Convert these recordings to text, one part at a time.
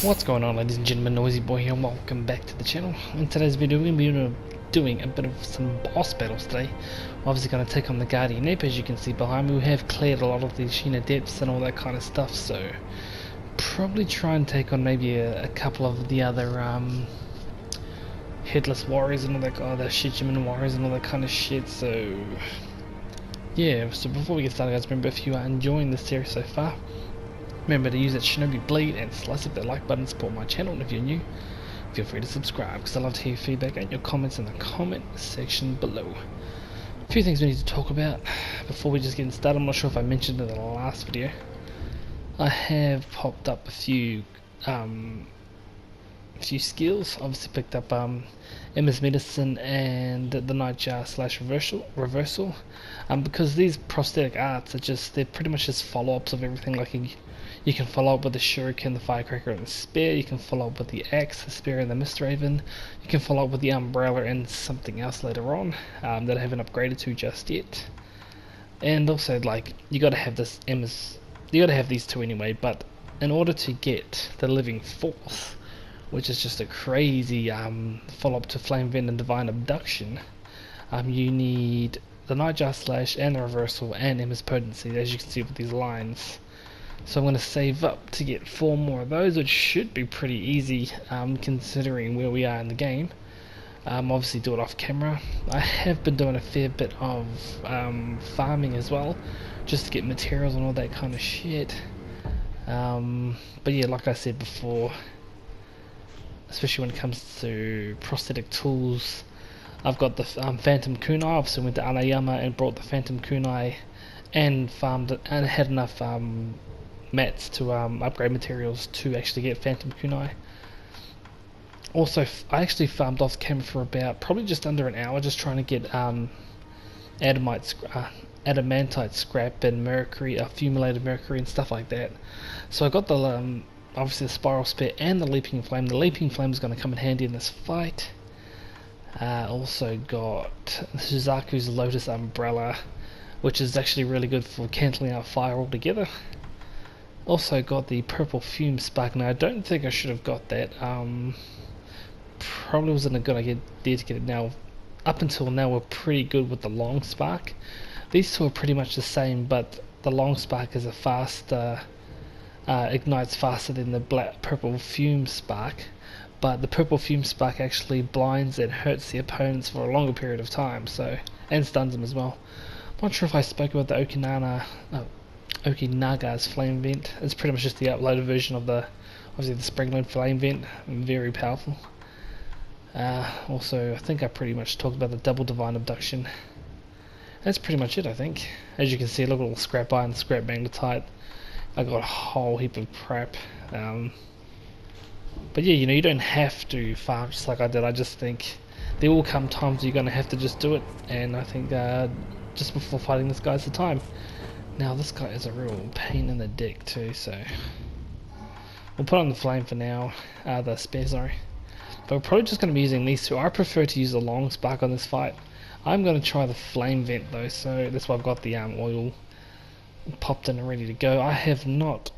What's going on, ladies and gentlemen, Noisy Boy here, and welcome back to the channel. In today's video we're going to be doing a bit of some boss battles today. We're obviously going to take on the Guardian Ape. As you can see behind me, we have cleared a lot of the Ashina depths and all that kind of stuff, so probably try and take on maybe a couple of the other headless warriors and all that, the Shijiman warriors and all that kind of shit. So yeah, so before we get started, guys, remember, if you are enjoying this series so far, remember to use that Shinobi Blade and slice up that like button to support my channel. And if you're new, feel free to subscribe, because I love to hear your feedback and your comments in the comment section below. A few things we need to talk about before we just get started. I'm not sure if I mentioned in the last video, I have popped up a few skills. Obviously picked up Emma's Medicine and the Nightjar / reversal, because these prosthetic arts they're pretty much just follow-ups of everything. Like you can follow up with the shuriken, the firecracker, and the spear. You can follow up with the axe, the spear, and the mist raven. You can follow up with the umbrella and something else later on that I haven't upgraded to just yet. And also, like, you gotta have these two anyway. But in order to get the living force, which is just a crazy follow-up to Flame Vent and Divine Abduction, you need the Nightjar Slash and the Reversal and Emma's Potency, as you can see with these lines. So I'm going to save up to get 4 more of those, which should be pretty easy considering where we are in the game. Obviously do it off camera. I have been doing a fair bit of farming as well, just to get materials and all that kind of shit. But yeah, like I said before, especially when it comes to prosthetic tools, I've got the Phantom Kunai. Obviously went to Anayama and brought the Phantom Kunai and farmed it, and had enough mats to upgrade materials to actually get Phantom Kunai. Also, I actually farmed off camera for about probably just under an hour, just trying to get adamantite scrap and mercury, accumulated mercury and stuff like that. So I got the obviously the spiral spear and the leaping flame. The leaping flame is going to come in handy in this fight. Also got Suzaku's Lotus Umbrella, which is actually really good for cancelling out fire altogether. Also got the purple fume spark. Now I don't think I should have got that. Probably wasn't a good idea to get it now. Up until now we're pretty good with the long spark. These two are pretty much the same, but the long spark is a faster, ignites faster than the purple fume spark. But the purple fume spark actually blinds and hurts the opponents for a longer period of time, so, and stuns them as well. I'm not sure if I spoke about the Okinaga's Flame Vent. It's pretty much just the uploaded version of obviously the Spring-Load Flame Vent. Very powerful. Also, I think I pretty much talked about the double Divine Abduction. That's pretty much it, I think. As you can see, look at all the scrap iron, scrap magnetite. I got a whole heap of crap. But yeah, you don't have to farm just like I did. I just think there will come times you're going to have to just do it, and I think just before fighting this guy's the time. Now this guy is a real pain in the dick too, so we'll put on the flame for now, the spear, sorry. But we're probably just going to be using these two. I prefer to use the long spark on this fight. I'm going to try the flame vent though, so that's why I've got the oil popped in and ready to go. I have not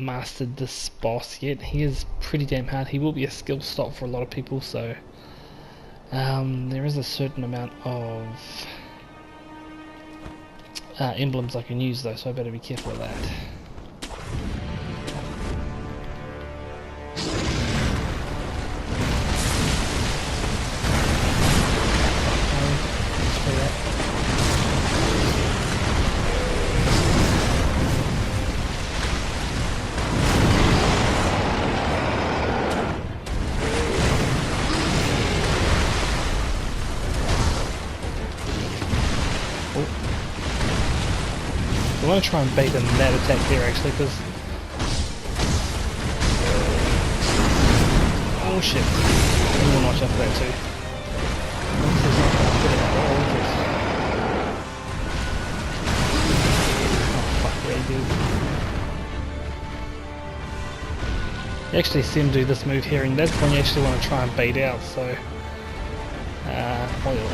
mastered this boss yet. He is pretty damn hard. He will be a skill stop for a lot of people, so there is a certain amount of emblems I can use though, so I better be careful of that. I want to try and bait in that attack there actually, because oh shit, I'm gonna watch out for that too. Oh fuck yeah, dude. You actually see him do this move here, and that's when you actually want to try and bait out, so oil.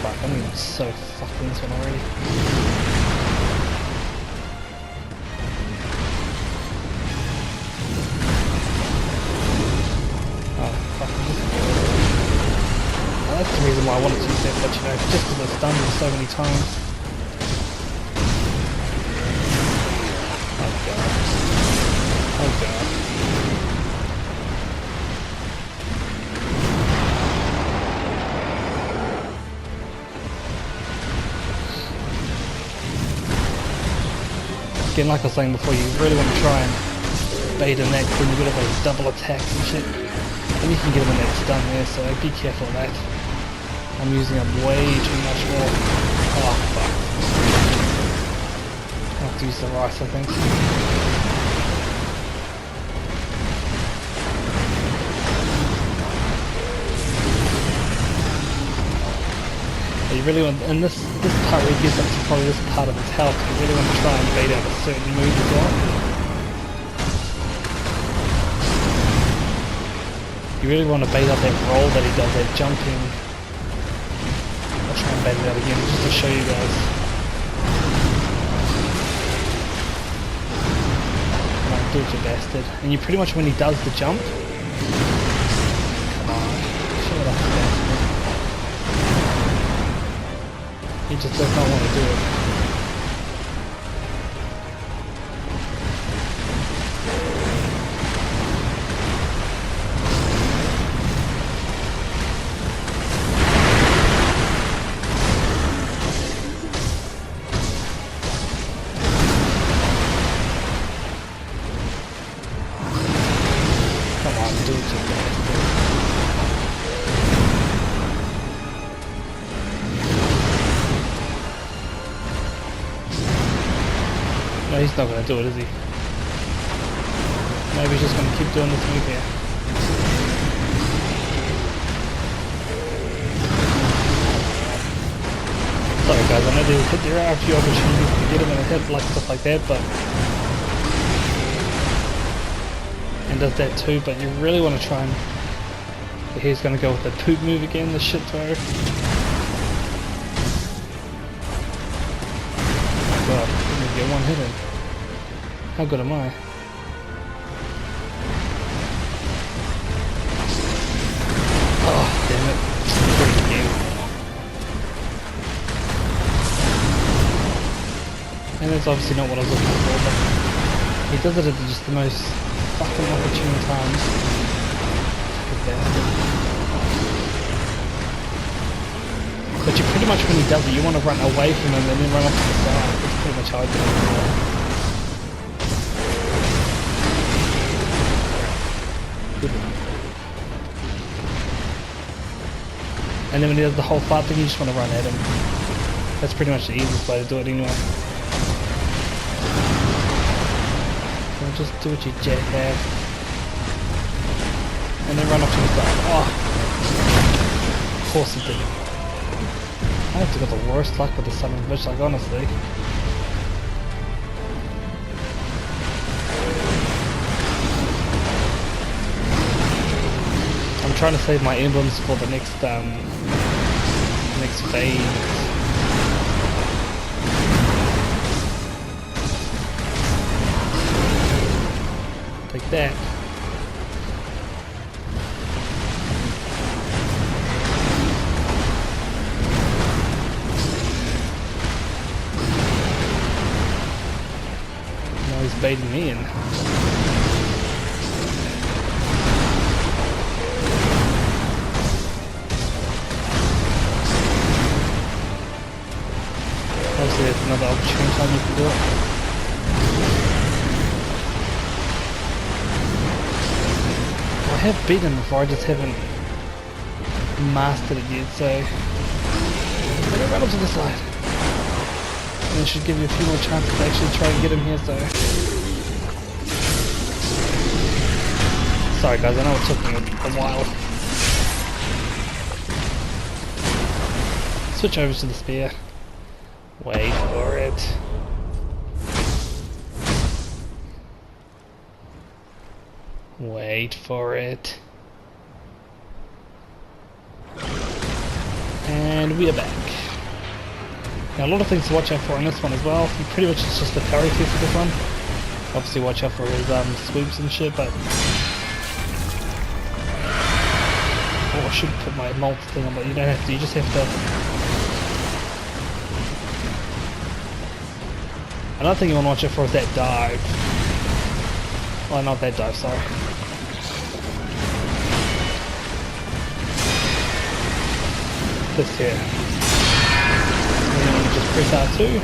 Fuck, I'm so fucked in this one already. That's the reason why I wanted to use that, but you know, just because it's done so many times. Oh god. Oh god. Again, like I was saying before, you really want to try and bait a neck when you've got those double attacks and shit. And you can get them in that stun there, so be careful of that. I'm using up way too much more. Oh fuck. I have to use the rice, I think. You really want, and this part really gives up to probably this part of his health. You really want to try and bait out a certain move as well. You really want to bait out that roll that he does, that jumping. I'll try and bait it out again just to show you guys. Come on, do it, you bastard. And you pretty much, when he does the jump, come on, show it off, you bastard. He just does not want to do it. Come on, do it, you bastard. No, he's not going to do it, is he? Maybe he's just going to keep doing this move here. Sorry guys, I know there are a few opportunities to get him in a hit, like stuff like that, but... And does that too, but you really want to try and... He's going to go with the poop move again, the shit throw. God, I'm going to get one hit in. How good am I? Oh, damn it. Great game. And that's obviously not what I was looking for, but he does it at just the most fucking opportune times. Fucking bastard. But you pretty much, when he does it, you want to run away from him and then run off to the side. That's pretty much how I do it. And then when he does the whole fart thing, you just want to run at him. That's pretty much the easiest way to do it anyway. So just do what you jackass. And then run off to the side. Oh! Of course he did. I have to got the worst luck with the summon bitch, like honestly. I'm trying to save my emblems for the next phase. Like that. Now he's baiting me in. Obviously there's another opportunity time you can do it. I have beaten him before, I just haven't mastered it yet, so I'm gonna run up to the side. And it should give you a few more chances to actually try and get him here, so... Sorry guys, I know it took me a while. Switch over to the spear. Wait for it. Wait for it. And we are back. Now a lot of things to watch out for in this one as well. Pretty much it's just the parry test for this one. Obviously watch out for his swoops and shit, but... Oh should put my multi thing on, but you don't have to. You just have to. Another thing you want to watch out for is that dive. Oh, not that dive, sorry. This here. And then you just press R2,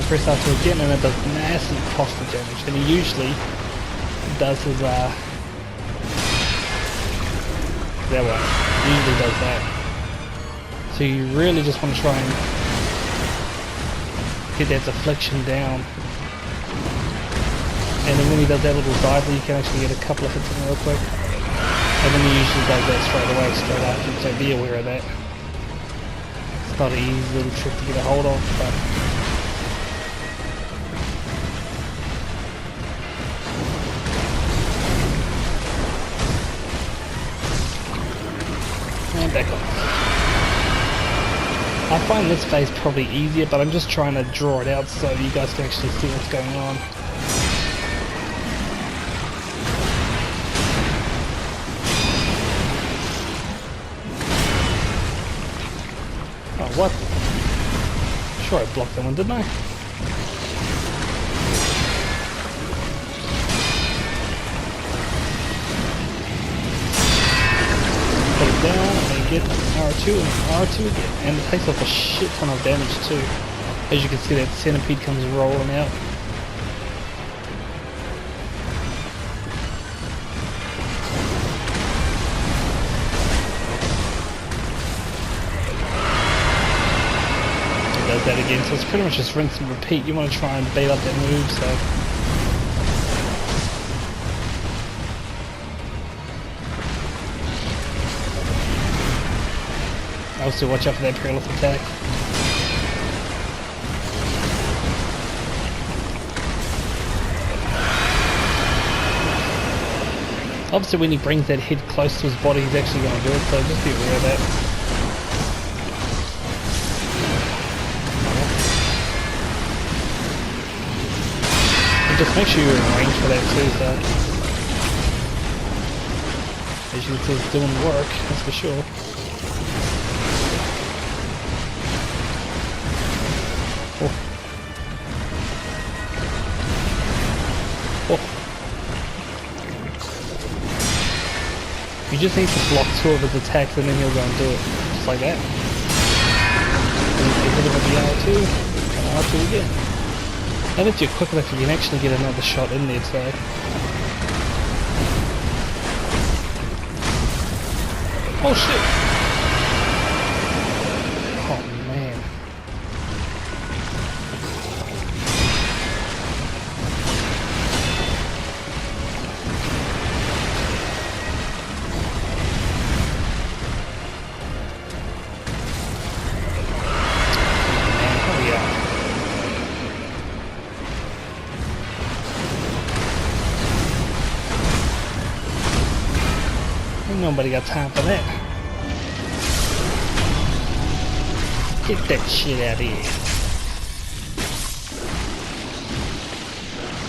press R2 again, and it does massive prosthetic damage. And he usually does his, that one. He usually does that. So you really just want to try and get that deflection down. And then when he does that little dive, you can actually get a couple of hits in real quick. And then he usually does that straight away, straight after, so be aware of that. It's not an easy little trick to get a hold of, but... And back off. I find this phase probably easier, but I'm just trying to draw it out so you guys can actually see what's going on. What? Sure, I blocked that one, didn't I? Put it down and get R2 and R2 again. And it takes off a shit ton of damage too. As you can see, that centipede comes rolling out. That again, so it's pretty much just rinse and repeat. You want to try and bait up that move, so also watch out for that perilous attack. Obviously when he brings that head close to his body, he's actually going to do it, so just be aware of that. Just make sure you're in range for that too, so as you can see, it's doing work, that's for sure. Oh. Oh. You just need to block two of his attacks and then he'll go and do it, just like that. And get rid of the R2, and R2 again. And if you're quick enough, you can actually get another shot in there, so... Oh shit! Oh man. Nobody got time for that. Get that shit out of here.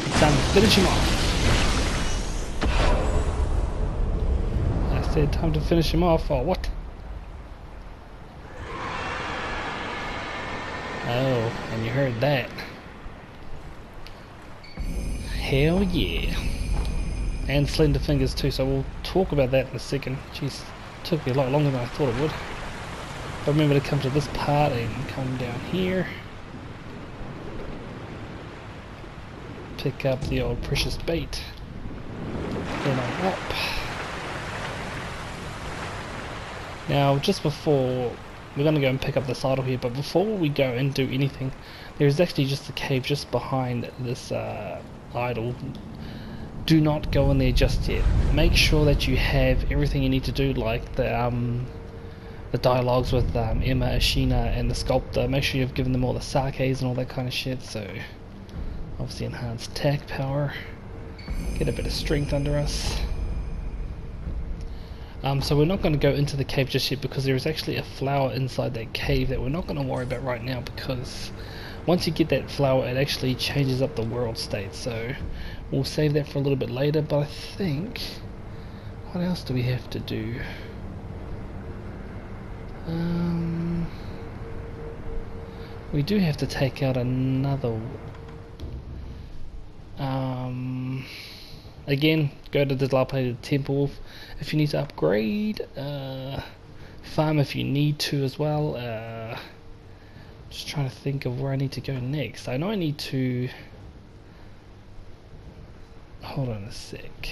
It's time to finish him off. I said time to finish him off, or what? Oh, and you heard that. Hell yeah. And slender fingers too, so we'll talk about that in a second. Jeez, took me a lot longer than I thought it would. But remember to come to this part and come down here. Pick up the old precious bait. Then on up. Now, just before, we're going to go and pick up this idol here, but before we go and do anything, there's actually just a cave just behind this idol. Do not go in there just yet. Make sure that you have everything you need to do, like the dialogues with Emma, Ashina, and the sculptor. Make sure you've given them all the sakes and all that kind of shit. So, obviously enhanced attack power. Get a bit of strength under us. So we're not going to go into the cave just yet because there is actually a flower inside that cave that we're not going to worry about right now, because once you get that flower, it actually changes up the world state. So we'll save that for a little bit later, but I think... what else do we have to do? We do have to take out another. Again, go to the dilapidated temple if you need to upgrade. Farm if you need to as well. Just trying to think of where I need to go next. I know I need to. Hold on a sec.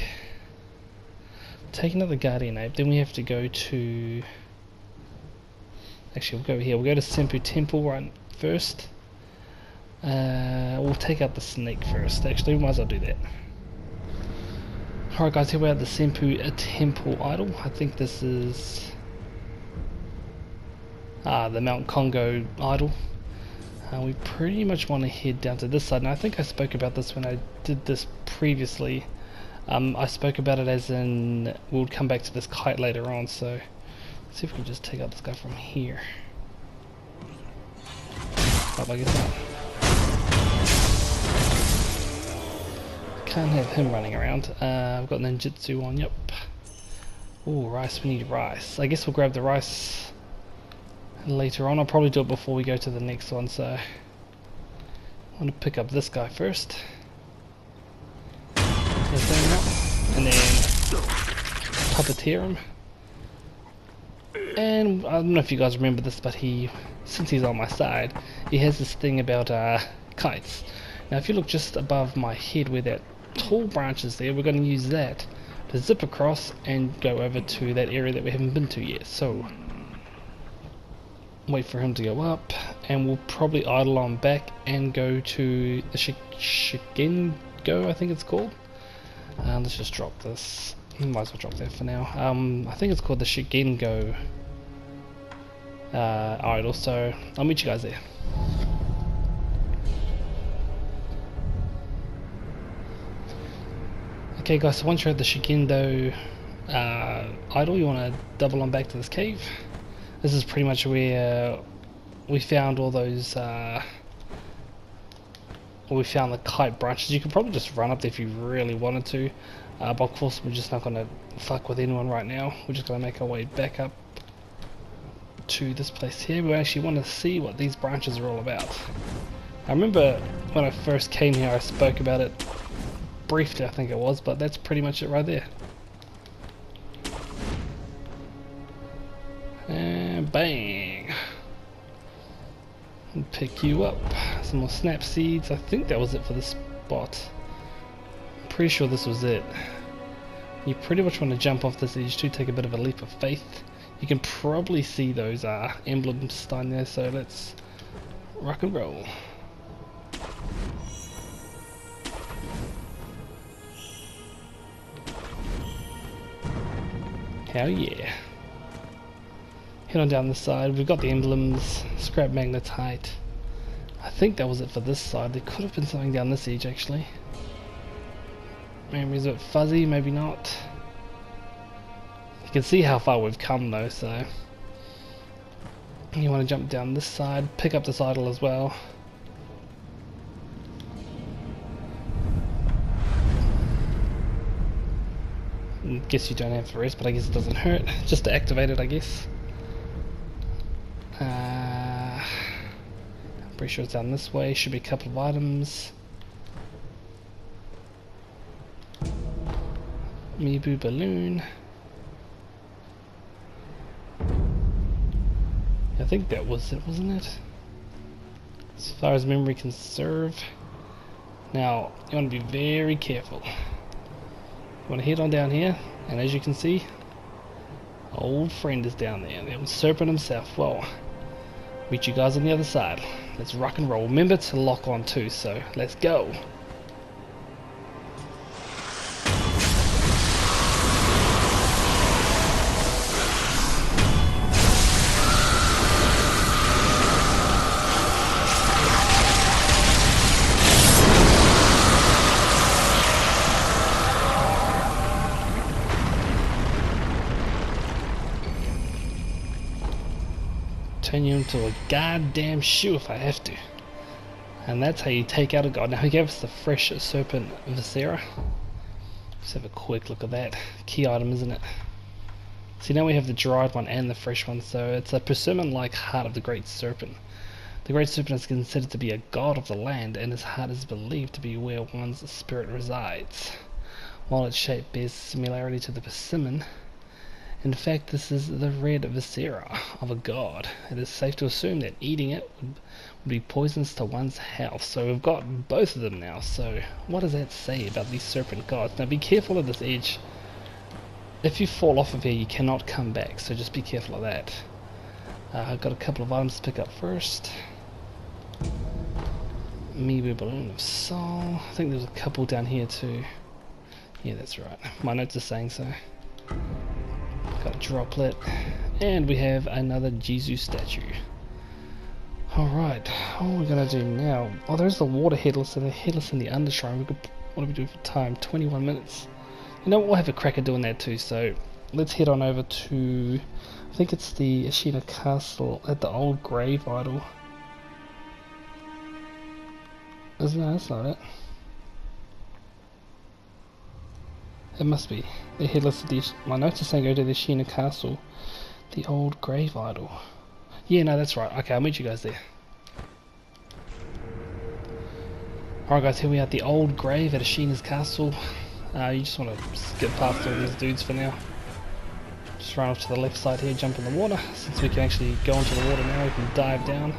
Take another guardian ape. Then we have to go to. Actually, we'll go here. We'll go to Sengoku Temple right first. We'll take out the snake first. Actually, we might as well do that. Alright guys, here we are at the Sengoku Temple idol. I think this is the Mount Congo idol. We pretty much want to head down to this side. And I think I spoke about this when I did this previously. I spoke about it as in we'll come back to this kite later on. So let's see if we can just take out this guy from here. Oh, I guess not. Can't have him running around. I've got ninjutsu on, yep. Oh, rice, we need rice. I guess we'll grab the rice later on. I'll probably do it before we go to the next one, so I want to pick up this guy first. And then puppeteer him. And I don't know if you guys remember this, but since he's on my side, he has this thing about kites. Now if you look just above my head where that tall branch is there, we're going to use that to zip across and go over to that area that we haven't been to yet. So wait for him to go up, and we'll probably idle on back and go to the Shigengo, I think it's called. Let's just drop this. Might as well drop that for now. I think it's called the Shigengo idol, so I'll meet you guys there. Okay guys, so once you're at the Shigendo idol, you want to double on back to this cave. This is pretty much where we found all those, we found the kite branches. You could probably just run up there if you really wanted to, but of course we're just not going to fuck with anyone right now. We're just going to make our way back up to this place here. We actually want to see what these branches are all about. I remember when I first came here I spoke about it briefly, I think it was, but that's pretty much it right there. And bang! And pick you up. Some more snap seeds. I think that was it for this spot. I'm pretty sure this was it. You pretty much want to jump off this edge to take a bit of a leap of faith. You can probably see those emblems down there, so let's rock and roll. Hell yeah. Head on down this side. We've got the emblems, scrap magnetite. I think that was it for this side. There could have been something down this edge actually. Memory's a bit fuzzy, maybe not. You can see how far we've come though, so you want to jump down this side, pick up this idol as well. Guess you don't have to rest, but I guess it doesn't hurt just to activate it, I guess. I'm pretty sure it's down this way. Should be a couple of items. Mibu balloon. I think that was it, wasn't it? As far as memory can serve. Now, you want to be very careful. You want to head on down here, and as you can see, old friend is down there, the old serpent himself. Well, meet you guys on the other side. Let's rock and roll. Remember to lock on too, so let's go. Turn you into a goddamn shoe if I have to. And that's how you take out a god. Now he gave us the fresh serpent viscera. Let's have a quick look at that. Key item, isn't it? See, now we have the dried one and the fresh one, so it's a persimmon-like heart of the Great Serpent. The Great Serpent is considered to be a god of the land, and his heart is believed to be where one's spirit resides. While its shape bears similarity to the persimmon, in fact this is the red viscera of a god. It is safe to assume that eating it would be poisonous to one's health. So we've got both of them now, so what does that say about these serpent gods? Now be careful of this edge. If you fall off of here you cannot come back, so just be careful of that. I've got a couple of items to pick up first. Maybe a balloon of soul. I think there's a couple down here too. Yeah, that's right. My notes are saying so. Got a droplet. And we have another Jesus statue. Alright, what are we going to do now? Oh, there's the water headless and the headless in the undershrine. What do we do for time? 21 minutes. You know what, we'll have a crack at doing that too, so let's head on over to, I think it's the Ashina castle at the old grave idol. No, that's not it. It must be. The headless of the, my notes are saying go to the Ashina castle, the old grave idol. Yeah, no, that's right. Okay, I'll meet you guys there. Alright guys, here we are at the old grave at Ashina's castle. You just want to skip past all these dudes for now. Just run off to the left side here, jump in the water. Since we can actually go into the water now, we can dive down.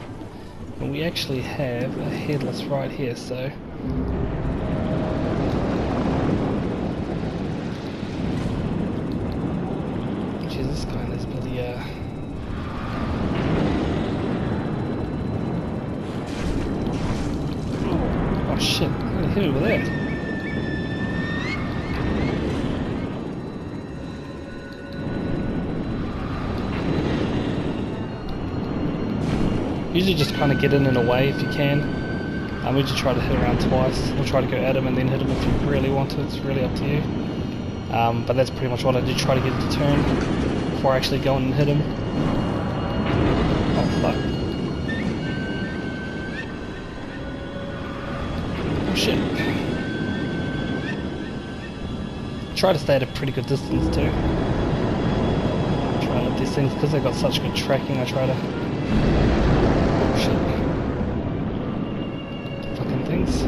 And we actually have a headless right here, so... Jeez, this guy in this bloody, Oh shit, I'm gonna hit it with that. Usually just kind of get in and away if you can. We just try to hit around twice. We'll try to go at him and then hit him if you really want to. It's really up to you. But that's pretty much what I did. Try to get it to turn before I actually go in and hit him. Oh fuck. Oh shit. Try to stay at a pretty good distance too. Try to let these things, because they've got such good tracking, I try to... Oh shit. Fucking things.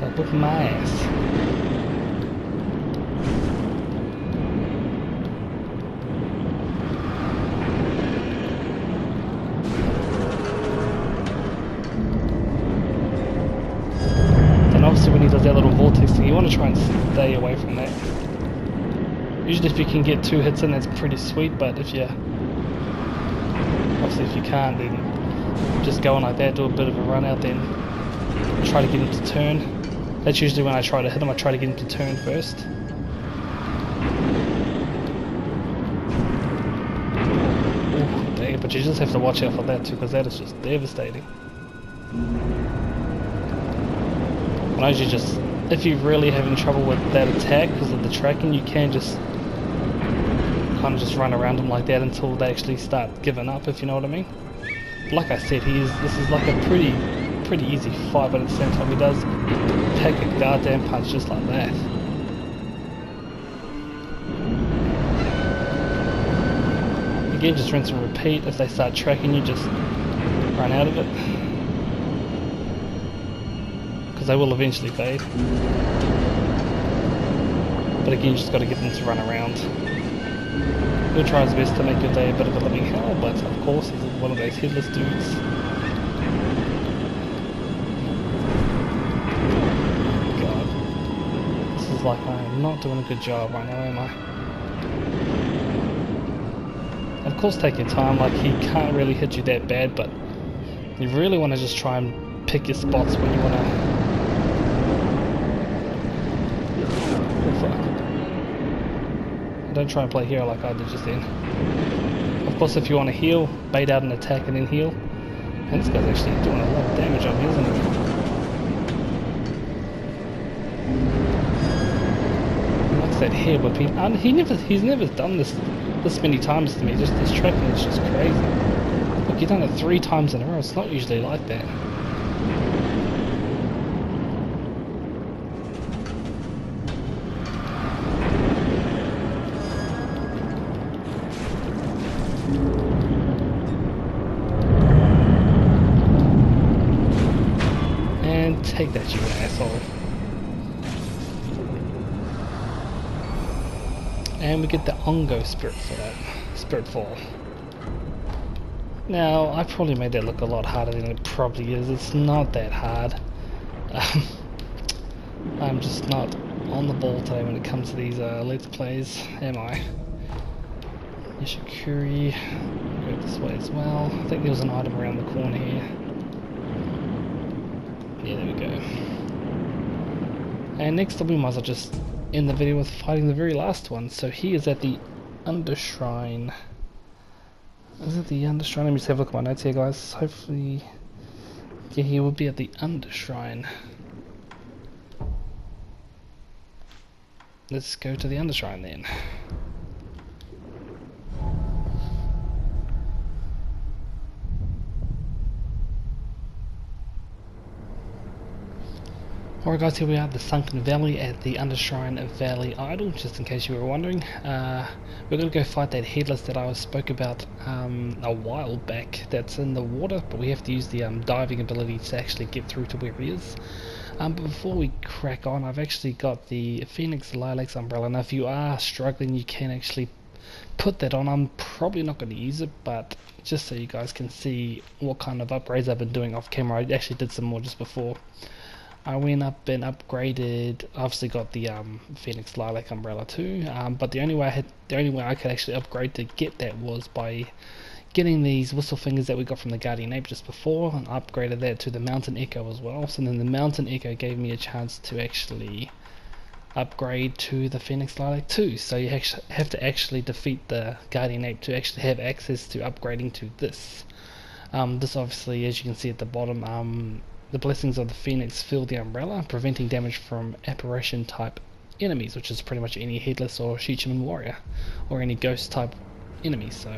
Got with my ass. Obviously when he does that little vortex thing, you want to try and stay away from that. Usually if you can get 2 hits in, that's pretty sweet, but if you... Obviously if you can't, then just go on like that, do a bit of a run out, then try to get him to turn. That's usually when I try to hit him, I try to get him to turn first. Ooh, dang it, but you just have to watch out for that too, because that is just devastating. And as you just, if you're really having trouble with that attack because of the tracking, you can just kind of just run around them like that until they actually start giving up, if you know what I mean. But like I said, this is like a pretty easy fight, but at the same time he does pack a goddamn punch just like that. Again, just rinse and repeat. If they start tracking you, just run out of it. They will eventually fade. But again, you just got to get them to run around. He'll try his best to make your day a bit of a living hell, but of course he's one of those headless dudes. God. This is like, I am not doing a good job right now, am I? Of course take your time, like he can't really hit you that bad, but you really want to just try and pick your spots when you want to... Don't try and play hero like I did just then. Of course, if you want to heal, bait out an attack and then heal. And this guy's actually doing a lot of damage on me, isn't he? He likes that hair whipping. And he's never done this many times to me. Just this tracking is just crazy. Look, you've done it 3 times in a row. It's not usually like that. And we get the Ongo spirit for that. Spirit fall. Now, I probably made that look a lot harder than it probably is. It's not that hard. I'm just not on the ball today when it comes to these Let's Plays, am I? Nishikuri, go this way as well. I think there was an item around the corner here. Yeah, there we go. And next up we might as well just end the video with fighting the very last one. So he is at the Undershrine. Is it the Undershrine? Let me just have a look at my notes here, guys. Hopefully... yeah, he will be at the Undershrine. Let's go to the Undershrine then. Alright guys, here we are at the Sunken Valley at the Undershrine Valley Idol, just in case you were wondering. We're going to go fight that headless that I spoke about a while back that's in the water, but we have to use the diving ability to actually get through to where he is. But before we crack on, I've actually got the Phoenix Lilacs umbrella. Now if you are struggling, you can actually put that on. I'm probably not going to use it, but just so you guys can see what kind of upgrades I've been doing off camera. I actually did some more just before. I went up and upgraded. Obviously got the Phoenix Lilac umbrella too. But the only way I could actually upgrade to get that was by getting these whistle fingers that we got from the Guardian Ape just before, and upgraded that to the Mountain Echo as well. So then the Mountain Echo gave me a chance to actually upgrade to the Phoenix Lilac too. So you have to actually defeat the Guardian Ape to actually have access to upgrading to this. This obviously, as you can see at the bottom, the blessings of the Phoenix fill the umbrella, preventing damage from apparition type enemies, which is pretty much any headless or Shichiman warrior, or any ghost type enemy. So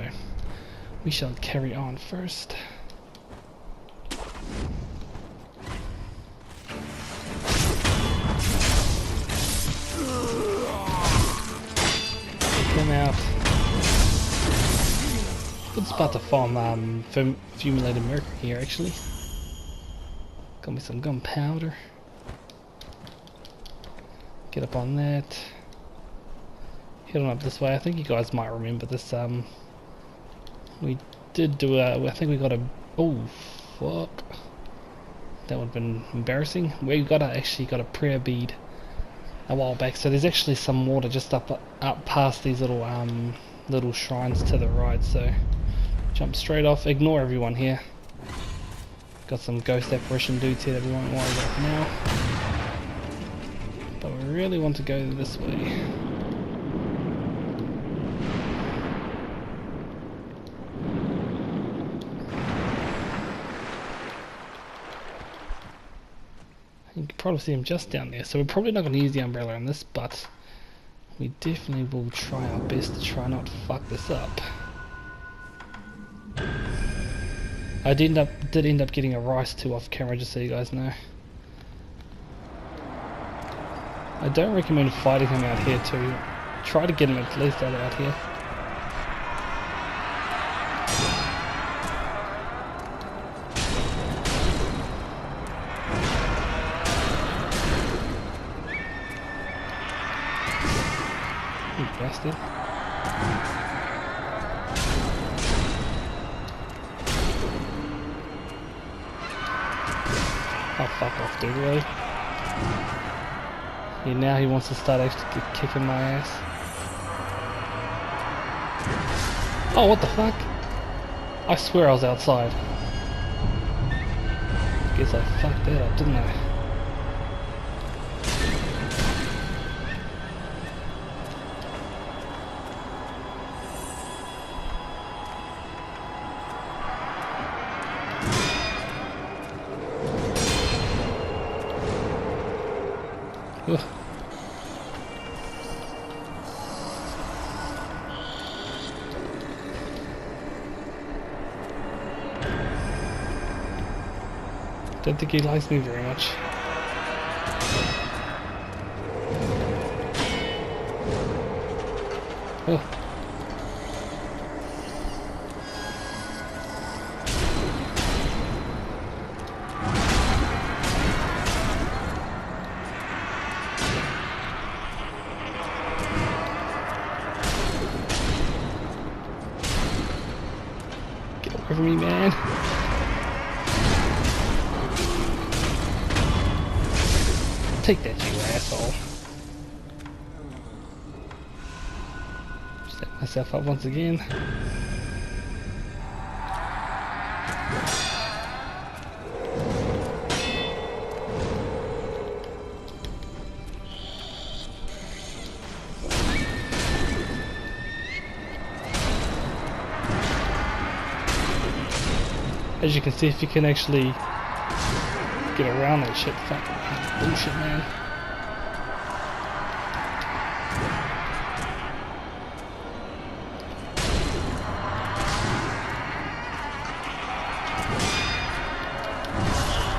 we shall carry on first. Come out. Good spot to farm fumulated mercury here actually. Got me some gunpowder. Get up on that. Head on up this way. I think you guys might remember this. We did do I think we got a. Oh, fuck. That would have been embarrassing. We actually got a prayer bead a while back. So there's actually some water just up past these little shrines to the right. So jump straight off. Ignore everyone here. Got some ghost apparition dudes here that we won't worry about now. But we really want to go this way. You can probably see him just down there. So we're probably not going to use the umbrella on this, but we definitely will try our best to try not to fuck this up. I did end up getting a rice too off camera, just so you guys know. I don't recommend fighting him out here too. Try to get him at least out here. You bastard. Oh, fuck off, dude, really? Yeah, now he wants to start actually kicking my ass. Oh, what the fuck? I swear I was outside. Guess I fucked that up, didn't I? Ugh. Don't think he likes me very much. Oh. over me, man. Take that, you asshole. Set myself up once again. As you can see, if you can actually get around that shit, fucking bullshit, man.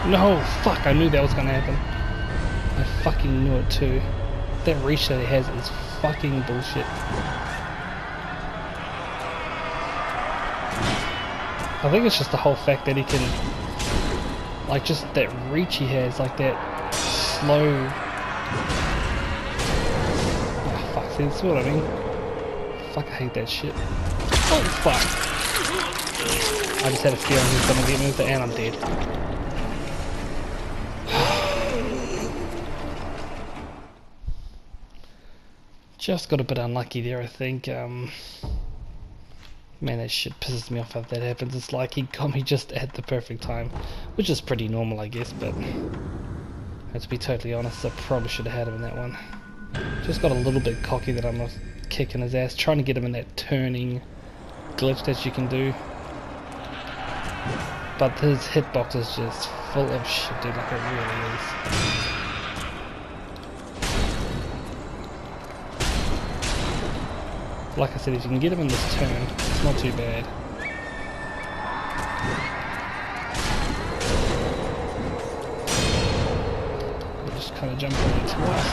No, fuck, I knew that was gonna happen. I fucking knew it too. That reach that he has is fucking bullshit. I think it's just the whole fact that he can, like, just that reach he has, like that slow. Oh, fuck, see, that's what I mean. Fuck, I hate that shit. Oh, fuck. I just had a feeling he was gonna get me with it, and I'm dead. Just got a bit unlucky there, I think. Man, that shit pisses me off if that happens. It's like he got me just at the perfect time, which is pretty normal, I guess, but to be totally honest, I probably should have had him in that one. Just got a little bit cocky that I'm not kicking his ass, trying to get him in that turning glitch that you can do. But his hitbox is just full of shit, dude, like it really is. Like I said, if you can get him in this turn, it's not too bad. We'll just kind of jump on it twice.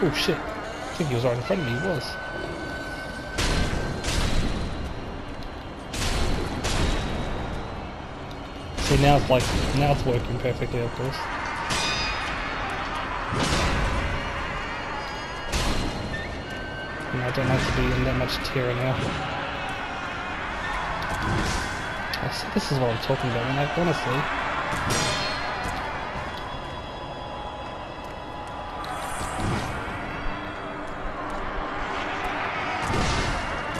Oh shit, I think he was right in front of me, he was. See, now it's working perfectly, of course. I don't like to be in that much terror now. I see, this is what I'm talking about, man, like, honestly.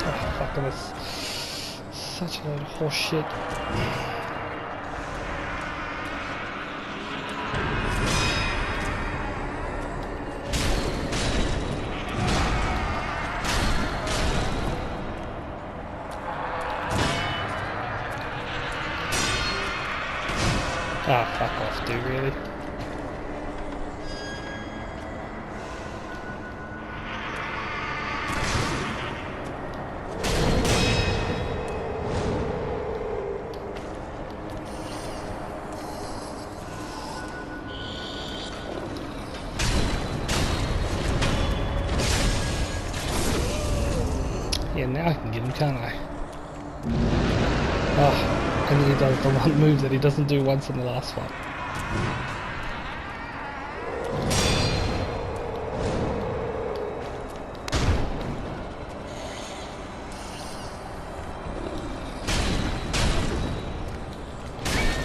Oh, fuck, that was such a load of horse shit. Ah, fuck off, dude, really? Yeah, now I can get him, can't I? Oh. And then he does the one move that he doesn't do once in the last fight.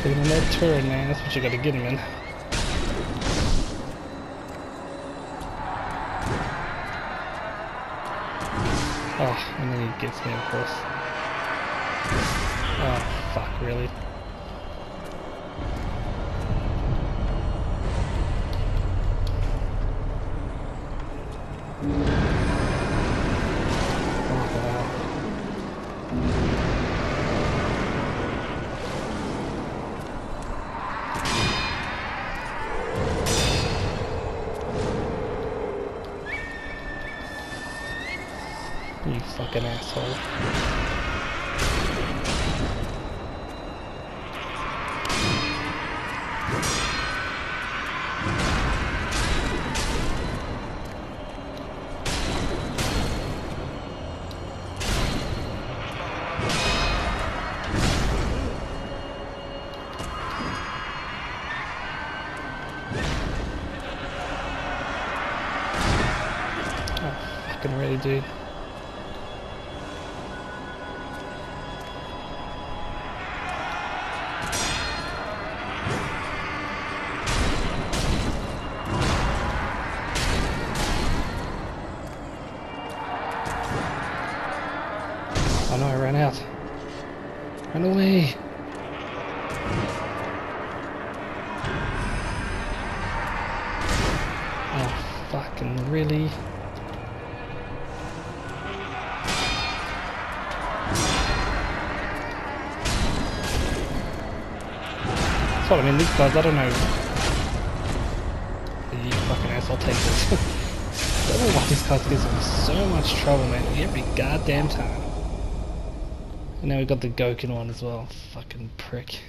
Get him in that turn, man. That's what you gotta get him in. Oh, and then he gets me, of course. Oh, fuck, really? Oh, wow. You fucking asshole. Fucking ready, dude. Oh no, I ran out. Run away. Oh, fucking really? That's what I mean, these guys, I don't know. You fucking ass, I'll take this. I don't know why these guys give me so much trouble, man, every goddamn time. And now we've got the Goken one as well, fucking prick.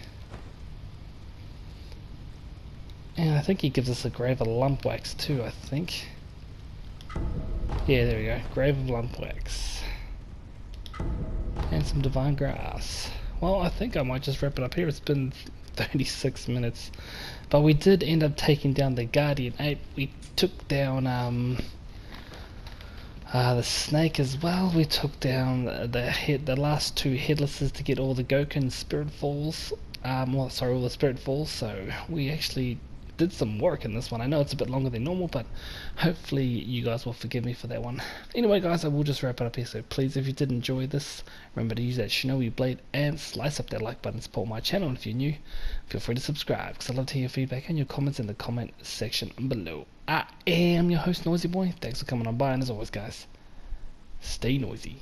And I think he gives us a Grave of Lumpwax too, I think. Yeah, there we go, Grave of Lumpwax. And some Divine Grass. Well, I think I might just wrap it up here. It's been 36 minutes. But we did end up taking down the Guardian Ape. We took down the snake as well. We took down the last two headlesses to get all the Goken spirit falls. Well, sorry, all the spirit falls. So we actually did some work in this one. I know it's a bit longer than normal, but hopefully you guys will forgive me for that one. Anyway guys, I will just wrap it up here, so please, if you did enjoy this, remember to use that shinobi blade and slice up that like button to support my channel. And if you're new, feel free to subscribe, because I'd love to hear your feedback and your comments in the comment section below. I am your host, Noisy Boy. Thanks for coming on by, and as always guys, stay noisy.